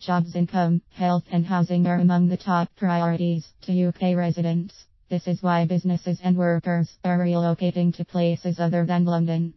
Jobs, income, health and housing are among the top priorities to UK residents. This is why businesses and workers are relocating to places other than London.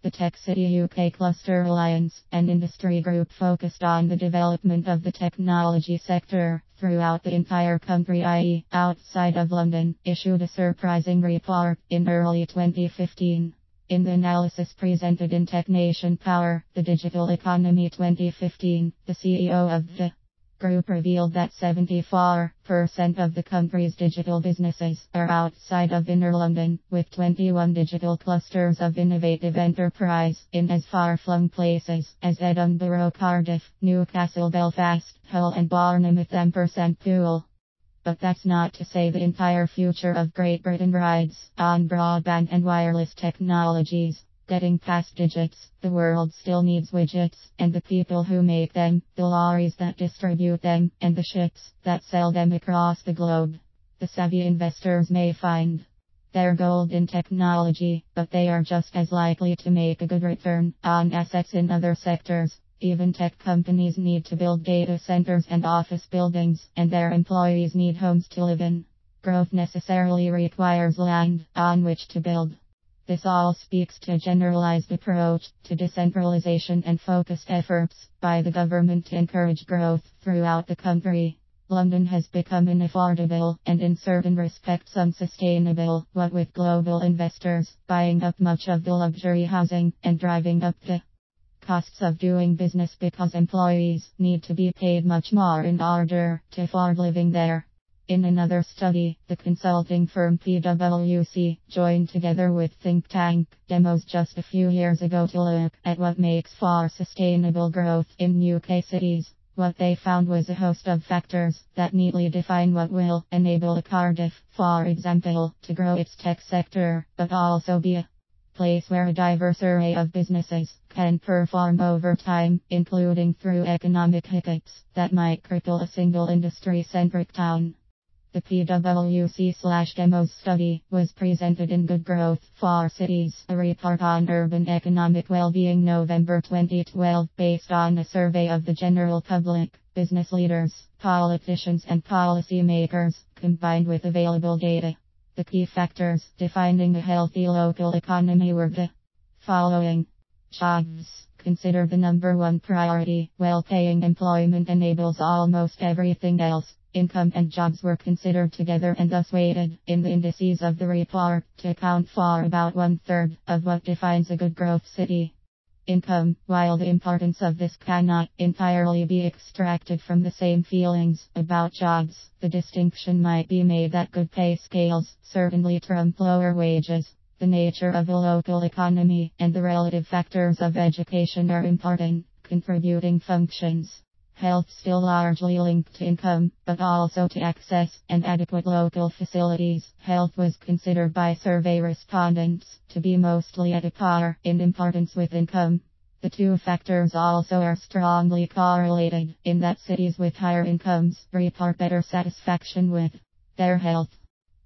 The Tech City UK Cluster Alliance, an industry group focused on the development of the technology sector throughout the entire country, i.e., outside of London, issued a surprising report in early 2015. In the analysis presented in TechNation Power, the Digital Economy 2015, the CEO of the group revealed that 74% of the country's digital businesses are outside of inner London, with 21 digital clusters of innovative enterprise in as far-flung places as Edinburgh, Cardiff, Newcastle, Belfast, Hull and Bournemouth. Pool. But that's not to say the entire future of Great Britain rides on broadband and wireless technologies. Getting past digits, the world still needs widgets, and the people who make them, the lorries that distribute them, and the ships that sell them across the globe. The savvy investors may find their gold in technology, but they are just as likely to make a good return on assets in other sectors. Even tech companies need to build data centers and office buildings, and their employees need homes to live in. Growth necessarily requires land on which to build. This all speaks to a generalized approach to decentralization and focused efforts by the government to encourage growth throughout the country. London has become unaffordable and in certain respects unsustainable, what with global investors buying up much of the luxury housing and driving up the costs of doing business because employees need to be paid much more in order to afford living there. In another study, the consulting firm PwC joined together with think tank Demos just a few years ago to look at what makes for sustainable growth in UK cities. What they found was a host of factors that neatly define what will enable a Cardiff, for example, to grow its tech sector, but also be a place where a diverse array of businesses can perform over time, including through economic hiccups that might cripple a single industry-centric town. The PwC/Demos study was presented in Good Growth for Cities, a report on urban economic well-being, November 2012, based on a survey of the general public, business leaders, politicians and policymakers, combined with available data. The key factors defining a healthy local economy were the following. Jobs. Consider the number one priority. Well-paying employment enables almost everything else. Income and jobs were considered together and thus weighted in the indices of the report to account for about 1/3 of what defines a good growth city. Income. While the importance of this cannot entirely be extracted from the same feelings about jobs, the distinction might be made that good pay scales certainly trump lower wages. The nature of a local economy and the relative factors of education are important contributing functions. Health still largely linked to income, but also to access and adequate local facilities. Health was considered by survey respondents to be mostly at a par in importance with income. The two factors also are strongly correlated in that cities with higher incomes report better satisfaction with their health.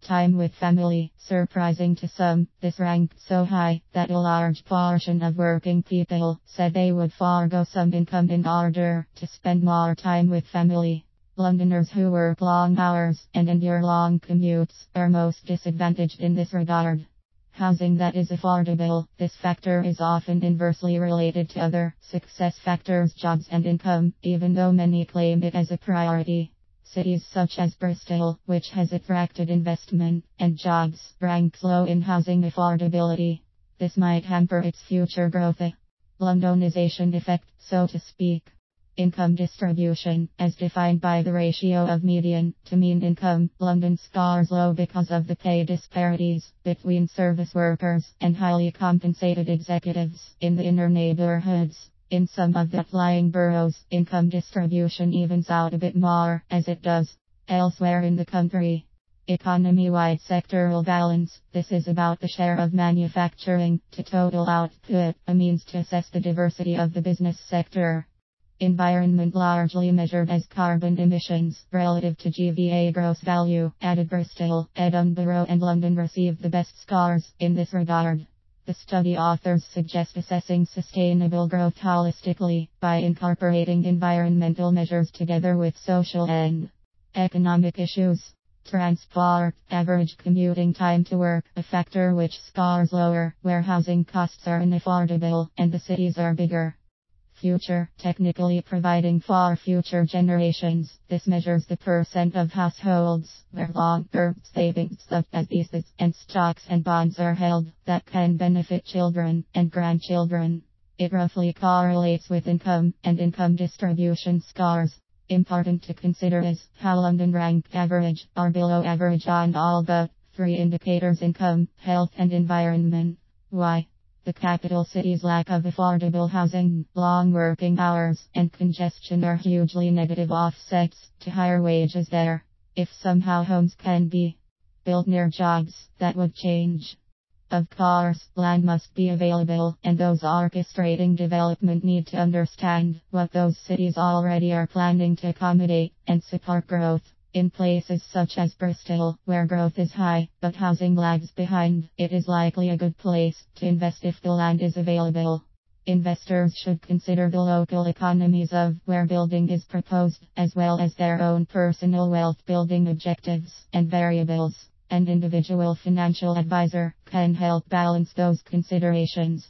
Time with family. Surprising to some, this ranked so high that a large portion of working people said they would forego some income in order to spend more time with family. Londoners who work long hours and endure long commutes are most disadvantaged in this regard. Housing that is affordable. This factor is often inversely related to other success factors, jobs and income, even though many claim it as a priority. Cities such as Bristol, which has attracted investment and jobs, ranks low in housing affordability. This might hamper its future growth. A Londonization effect, so to speak. Income distribution, as defined by the ratio of median to mean income, London scores low because of the pay disparities between service workers and highly compensated executives in the inner neighborhoods. In some of the outlying boroughs, income distribution evens out a bit more, as it does elsewhere in the country. Economy-wide sectoral balance. This is about the share of manufacturing to total output, a means to assess the diversity of the business sector. Environment largely measured as carbon emissions relative to GVA gross value, added Bristol, Edinburgh and London received the best scores in this regard. The study authors suggest assessing sustainable growth holistically by incorporating environmental measures together with social and economic issues. Transport, average commuting time to work, a factor which scores lower where housing costs are unaffordable and the cities are bigger. Future, technically providing for future generations. This measures the percent of households where long-term savings such as leases and stocks and bonds are held that can benefit children and grandchildren. It roughly correlates with income and income distribution scores. Important to consider is how London ranked average or below average on all but three indicators: income, health and environment. Why? The capital city's lack of affordable housing, long working hours, and congestion are hugely negative offsets to higher wages there. If somehow homes can be built near jobs, that would change. Of course, land must be available, and those orchestrating development need to understand what those cities already are planning to accommodate and support growth. In places such as Bristol, where growth is high, but housing lags behind, it is likely a good place to invest if the land is available. Investors should consider the local economies of where building is proposed, as well as their own personal wealth building objectives and variables. An individual financial advisor can help balance those considerations.